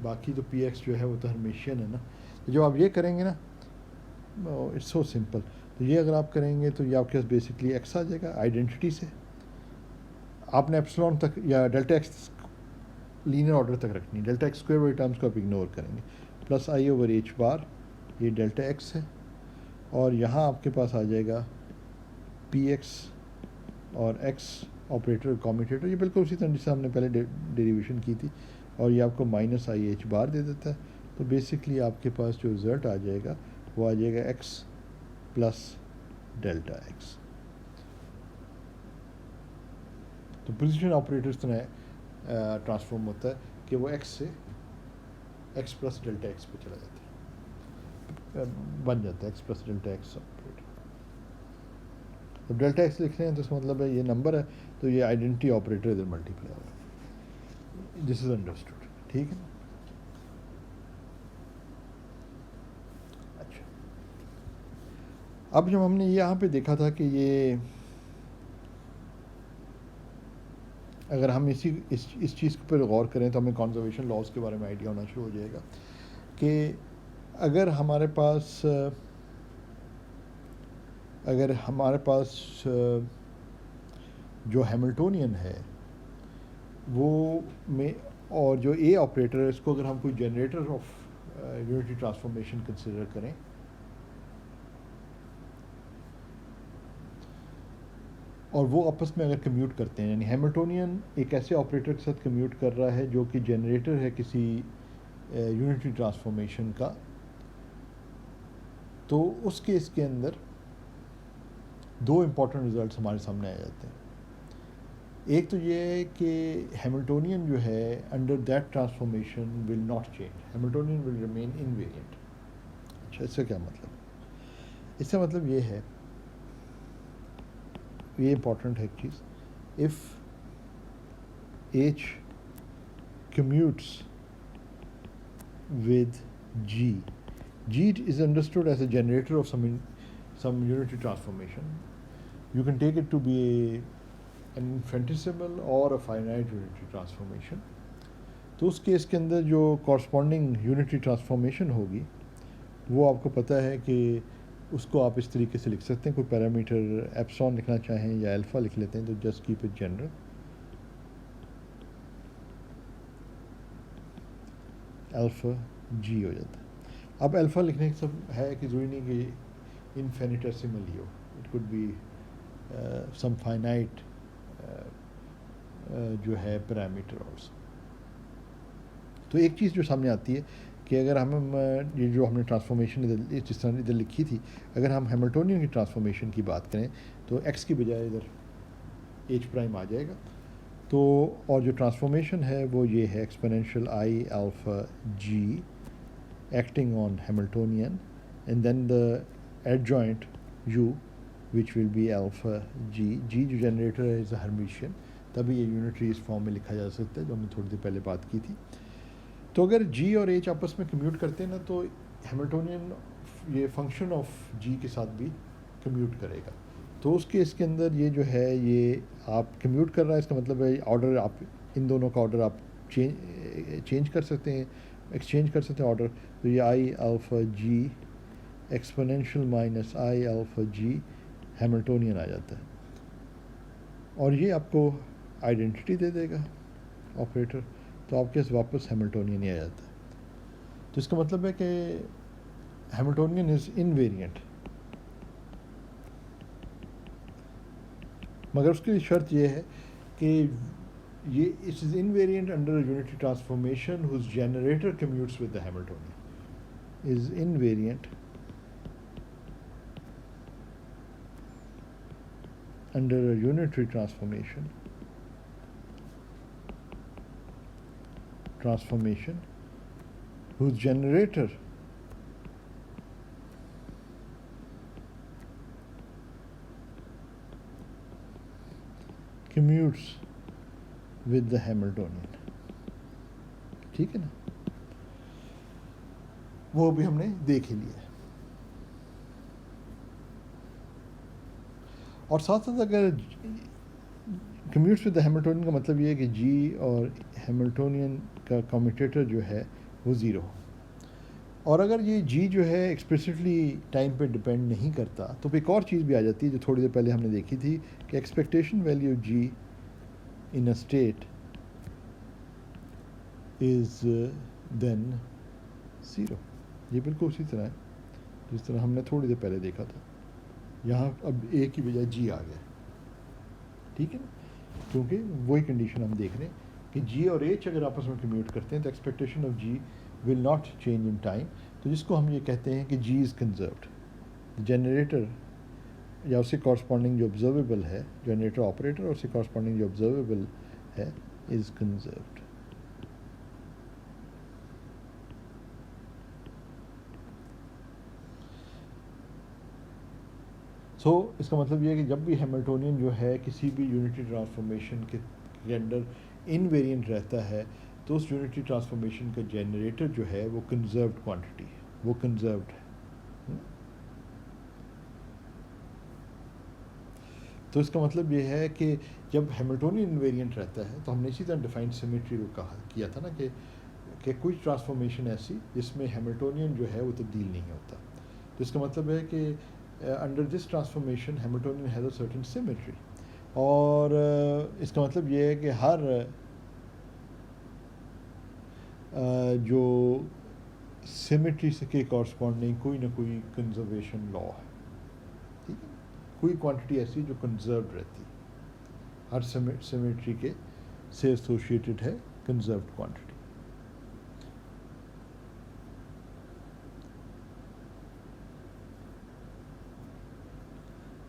[SPEAKER 1] باقی تو پی ایکس جو ہے وہ تو ہرمیشین ہے نا. تو جب آپ یہ کریں گے نا اٹس سو سمپل. تو یہ اگر آپ کریں گے تو یہ آپ کے پاس بیسکلی ایکس آ جائے گا آئیڈینٹی سے. آپ نے ایپسلون تک یا ڈیلٹا ایکس لینئر آرڈر تک رکھنی ہے. ڈیلٹا ایکس اسکوائر والی ٹرمز کو آپ اگنور کریں گے. Plus i over h bar یہ ڈیلٹا ایکس ہے اور یہاں آپ کے پاس آ جائے گا پی ایکس اور ایکس آپریٹر کاموٹیٹر. یہ بالکل اسی طرح جس سے ہم نے پہلے ڈیریویشن کی تھی اور یہ آپ کو مائنس آئی ایچ بار دے دیتا ہے. تو بیسکلی آپ کے پاس جو رزلٹ آ جائے گا وہ آ جائے گا ایکس پلس ڈیلٹا ایکس. تو پوزیشن آپریٹر اس طرح ٹرانسفارم ہوتا ہے کہ وہ ایکس سے ایکس پلس ڈیلٹا ایکس پہ چلا جاتا ہے, بن جاتا ہے x plus delta x operator. جب ڈیلٹا ایکس لکھ رہے ہیں تو اس کا مطلب ہے یہ نمبر ہے تو یہ آئیڈینٹی آپریٹر ادھر ملٹیپلائی ہوگا. دس از انڈرسٹوڈ. ٹھیک ہے نا. اچھا اب جب ہم نے یہاں پہ دیکھا تھا کہ یہ اگر ہم اس چیز پر غور کریں تو ہمیں کنزرویشن لاز کے بارے میں آئیڈیا ہونا شروع ہو جائے گا کہ اگر ہمارے پاس جو ہیملٹونین ہے وہ میں اور جو اے آپریٹر ہے اس کو اگر ہم کوئی generator of unitary transformation consider کریں اور وہ آپس میں اگر کمیوٹ کرتے ہیں, یعنی ہیملٹونین ایک ایسے آپریٹر کے ساتھ کمیوٹ کر رہا ہے جو کہ جنریٹر ہے کسی یونٹری ٹرانسفارمیشن کا, تو اس کیس کے اندر دو امپورٹنٹ ریزلٹس ہمارے سامنے آ جاتے ہیں. ایک تو یہ ہے کہ ہیملٹونین جو ہے under that transformation will not change, Hamiltonian will remain invariant. اچھا اس کا کیا مطلب ہے؟ اس کا مطلب یہ ہے, یہ امپورٹنٹ ہے ایک چیز, if H commutes with G is understood as a generator of some unitary transformation. You can take it to be an infinitesimal or a finite unitary transformation. تو اس کیس کے اندر جو کورسپونڈنگ یونٹری ٹرانسفارمیشن ہوگی وہ آپ کو پتہ ہے کہ اس کو آپ اس طریقے سے لکھ سکتے ہیں. کوئی پیرامیٹر ایپسون لکھنا چاہیں یا الفا لکھ لیتے ہیں تو just keep it general. Alpha G ہو جاتا ہے. اب الفا لکھنے کا سب ہے کہ ضروری نہیں کہ انفینیٹیسیمل ہی ہو, it could be some finite جو ہے پیرامیٹر آلسو. تو ایک چیز جو سامنے آتی ہے کہ اگر ہم یہ جو ہم نے ٹرانسفارمیشن جس طرح ادھر لکھی تھی, اگر ہم ہیملٹونین کی ٹرانسفارمیشن کی بات کریں تو ایکس کی بجائے ادھر ایچ پرائم آ جائے گا. تو اور جو ٹرانسفارمیشن ہے وہ یہ ہے exponential i alpha G acting on Hamiltonian and then the adjoint U which will be alpha G. G جو جنریٹر ہے از اے ہرمیشین, تبھی یہ یونٹری اس فارم میں لکھا جا سکتا ہے جو ہم نے تھوڑی دیر پہلے بات کی تھی. تو اگر جی اور ایچ آپس میں کمیوٹ کرتے ہیں نا تو ہیملٹونین یہ فنکشن آف جی کے ساتھ بھی کمیوٹ کرے گا. تو اس کیس کے اندر یہ جو ہے یہ آپ کمیوٹ کر رہا ہے, اس کا مطلب ہے آرڈر آپ ان دونوں کا آرڈر آپ چینج کر سکتے ہیں, ایکسچینج کر سکتے ہیں آرڈر. تو یہ i alpha G exponential minus i alpha G Hamiltonian آ جاتا ہے اور یہ آپ کو آئیڈینٹی دے دے گا آپریٹر. تو آپ کے پاس واپس ہیملٹونین ہی آ جاتا ہے. تو اس کا مطلب ہے کہ ہیملٹونین از انویریئنٹ, مگر اس کی شرط یہ ہے کہ یہ it is invariant under unitary transformation whose generator commutes with the Hamiltonian is invariant under unitary transformation whose generator commutes with the Hamiltonian. ٹھیک ہے نا, وہ بھی ہم نے دیکھ ہی لیا. اور ساتھ ساتھ اگر کمیوٹس ود ہیملٹونین کا مطلب یہ ہے کہ جی اور ہیملٹونین کا کمیوٹیٹر جو ہے وہ زیرو ہو. اور اگر یہ جی جو ہے ایکسپریسٹلی ٹائم پہ ڈپینڈ نہیں کرتا تو ایک اور چیز بھی آ جاتی ہے جو تھوڑی دیر پہلے ہم نے دیکھی تھی کہ expectation value G in a state is then zero. یہ بالکل اسی طرح ہے جس طرح ہم نے تھوڑی دیر پہلے دیکھا تھا. یہاں اب اے کی بجائے جی آ گیا, ٹھیک ہے نا, کیونکہ وہی کنڈیشن ہم دیکھ رہے ہیں کہ جی اور ایچ اگر آپس میں کمیوٹ کرتے ہیں تو expectation of G will not change in time. تو جس کو ہم یہ کہتے ہیں کہ جی از کنزروڈ. جنریٹر یا اس سے کورسپونڈنگ جو آبزرویبل ہے, جنریٹر آپریٹر اور اس سے کورسپونڈنگ جو آبزرویبل ہے از کنزروڈ. سو اس کا مطلب یہ ہے کہ جب بھی ہیملٹونین جو ہے کسی بھی یونٹری ٹرانسفارمیشن کے اندر انویریئنٹ رہتا ہے تو اس یونٹری ٹرانسفارمیشن کا جنریٹر جو ہے وہ کنزروڈ کوانٹٹی ہے, وہ کنزروڈ ہے. تو اس کا مطلب یہ ہے کہ جب ہیملٹونین انویریئنٹ رہتا ہے تو ہم نے اسی طرح ڈیفائن سیمیٹری کو کیا تھا نا کہ کوئی ٹرانسفارمیشن ایسی جس میں ہیملٹونین جو ہے وہ تبدیل نہیں ہوتا. تو اس کا مطلب ہے کہ under this transformation Hamiltonian has a certain symmetry. اور اس کا مطلب یہ ہے کہ ہر جو سیمیٹری سے کے کورسپونڈنگ کوئی نہ کوئی کنزرویشن لا ہے, ٹھیک ہے, کوئی کوانٹٹی ایسی جو کنزروڈ رہتی ہر سیمیٹری کے سے ایسوسیٹڈ ہے کنزروڈ کوانٹٹی.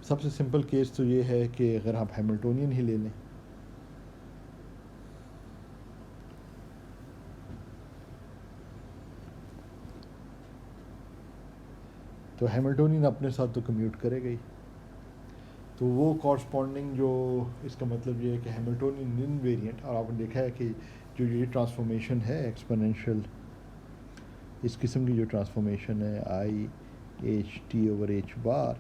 [SPEAKER 1] سب سے سمپل کیس تو یہ ہے کہ اگر آپ ہیملٹونین ہی لے لیں تو ہیملٹونین اپنے ساتھ تو کمیوٹ کرے گئی, تو وہ کورسپونڈنگ جو اس کا مطلب یہ ہے کہ ہیملٹونین انویریئنٹ, اور آپ نے دیکھا ہے کہ جو یہ ٹرانسفارمیشن ہے ایکسپونینشیل, اس قسم کی جو ٹرانسفارمیشن ہے i H t over h bar,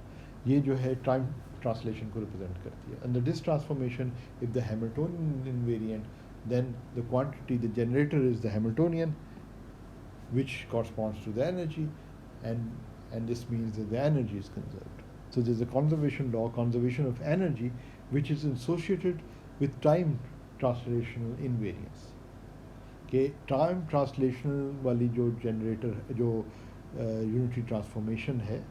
[SPEAKER 1] یہ جو ہے ٹائم ٹرانسلیشن کو ریپرزینٹ کرتی ہے. Under this transformation if the Hamiltonian invariant then the quantity the generator is the Hamiltonian which corresponds to the energy and this means that the energy is conserved. So there's a conservation law, conservation of energy, which is associated with time translational invariance. کہ time translational والی جو generator جو unitary transformation ہے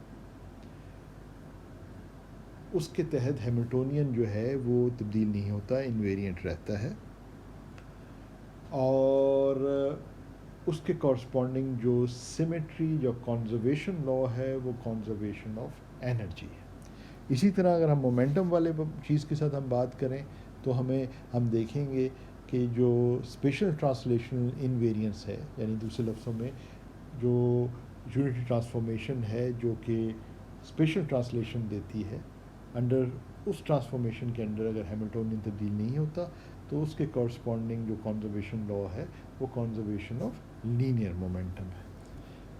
[SPEAKER 1] اس کے تحت Hamiltonian جو ہے وہ تبدیل نہیں ہوتا, انویریئنٹ رہتا ہے, اور اس کے کورسپونڈنگ جو سیمیٹری جو کنزرویشن لا ہے وہ کنزرویشن آف انرجی ہے. اسی طرح اگر ہم مومنٹم والے چیز کے ساتھ ہم بات کریں تو ہم دیکھیں گے کہ جو اسپیشل ٹرانسلیشنل انویریئنس ہے, یعنی دوسرے لفظوں میں جو یونٹری ٹرانسفارمیشن ہے جو کہ اسپیشل ٹرانسلیشن دیتی ہے, انڈر اس ٹرانسفارمیشن کے اندر اگر ہیملٹونین تبدیل نہیں ہوتا تو اس کے کورسپونڈنگ جو کنزرویشن لا ہے وہ کنزرویشن آف لینئر مومنٹم ہے.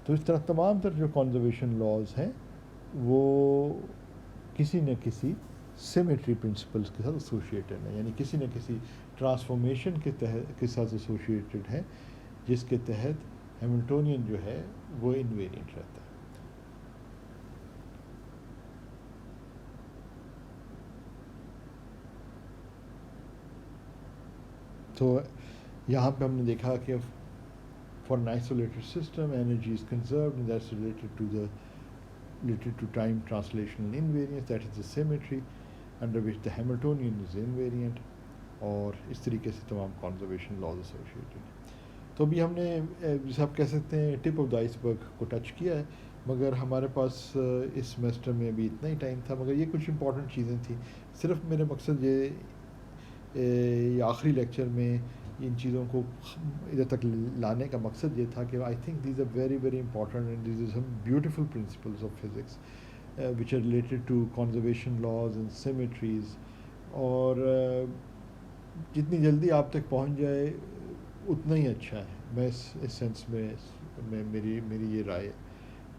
[SPEAKER 1] تو اس طرح تمام تر جو کنزرویشن لاز ہیں وہ کسی نہ کسی سیمیٹری پرنسپلس کے ساتھ ایسوسیٹڈ ہیں, یعنی کسی نہ کسی ٹرانسفارمیشن کے ساتھ ایسوسیٹڈ ہیں جس کے تحت ہیملٹونین جو ہے وہ انویریئنٹ رہتا ہے. تو یہاں پہ ہم نے دیکھا کہ for an isolated system energy is کنزروڈ and that's related to time translational invariance, that is the symmetry under which the Hamiltonian is invariant, اور اس طریقے سے تمام کنزرویشن لاز ایسوسیٹڈ ہیں. تو ابھی ہم نے جیسے آپ کہہ سکتے ہیں ٹپ آف دا آئس برگ کو ٹچ کیا ہے, مگر ہمارے پاس اس سیمسٹر میں ابھی اتنا ہی ٹائم تھا, مگر یہ کچھ امپورٹنٹ چیزیں تھیں. صرف میرے مقصد یہ آخری لیکچر میں ان چیزوں کو ادھر تک لانے کا مقصد یہ تھا کہ I think these are very very important and these are some beautiful principles of physics which are related to conservation laws and symmetries اور جتنی جلدی آپ تک پہنچ جائے اتنا ہی اچھا ہے. میں اس سینس میں میری یہ رائے ہے.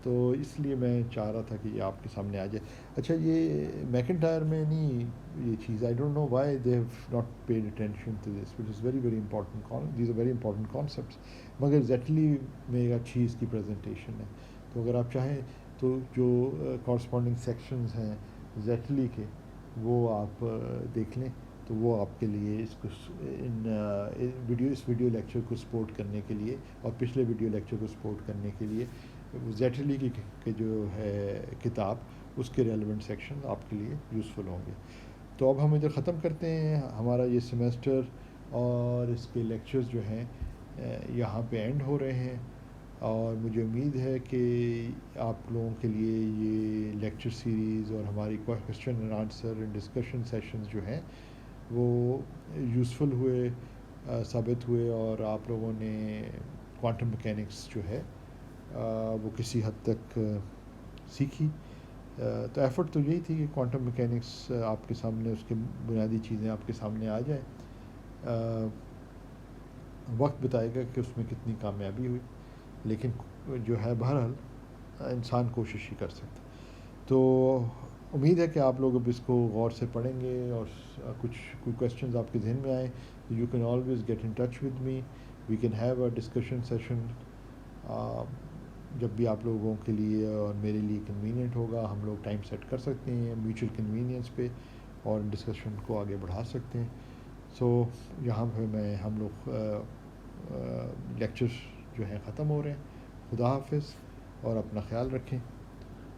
[SPEAKER 1] تو اس لیے میں چاہ رہا تھا کہ یہ آپ کے سامنے آ جائے. اچھا یہ میکنٹائر میں نہیں یہ چیز, I don't know why they have not paid attention to this which is very very important, these are very important concepts, مگر زیٹلی میں ایک اچھی اس کی پریزنٹیشن ہے. تو اگر آپ چاہیں تو جو کورسپونڈنگ سیکشنز ہیں زیٹلی کے وہ آپ دیکھ لیں, تو وہ آپ کے لیے اس کو اس ویڈیو لیکچر کو سپورٹ کرنے کے لیے اور پچھلے ویڈیو لیکچر کو سپورٹ کرنے کے لیے زیٹلی کی جو ہے کتاب اس کے ریلیونٹ سیکشن آپ کے لیے یوزفل ہوں گے. تو اب ہم ادھر ختم کرتے ہیں ہمارا یہ سیمیسٹر, اور اس کے لیکچرز جو ہیں یہاں پہ اینڈ ہو رہے ہیں. اور مجھے امید ہے کہ آپ لوگوں کے لیے یہ لیکچر سیریز اور ہماری question and answer and discussion sessions جو ہیں وہ یوزفل ہوئے, ثابت ہوئے, اور آپ لوگوں نے کوانٹم مکینکس جو ہے وہ کسی حد تک سیکھی. تو ایفرٹ تو یہی تھی کہ کوانٹم مکینکس آپ کے سامنے, اس کے بنیادی چیزیں آپ کے سامنے آ جائیں. وقت بتائے گا کہ اس میں کتنی کامیابی ہوئی, لیکن جو ہے بہرحال انسان کوشش ہی کر سکتا. تو امید ہے کہ آپ لوگ اب اس کو غور سے پڑھیں گے, اور کوئی کویسچنز آپ کے ذہن میں آئیں تو you can always get in touch with me, we can have a discussion session جب بھی آپ لوگوں کے لیے اور میرے لیے کنوینئنٹ ہوگا. ہم لوگ ٹائم سیٹ کر سکتے ہیں میوچل کنوینئنس پہ, اور ڈسکشن کو آگے بڑھا سکتے ہیں. سو یہاں پہ ہم لوگ لیکچرز جو ہیں ختم ہو رہے ہیں. خدا حافظ اور اپنا خیال رکھیں.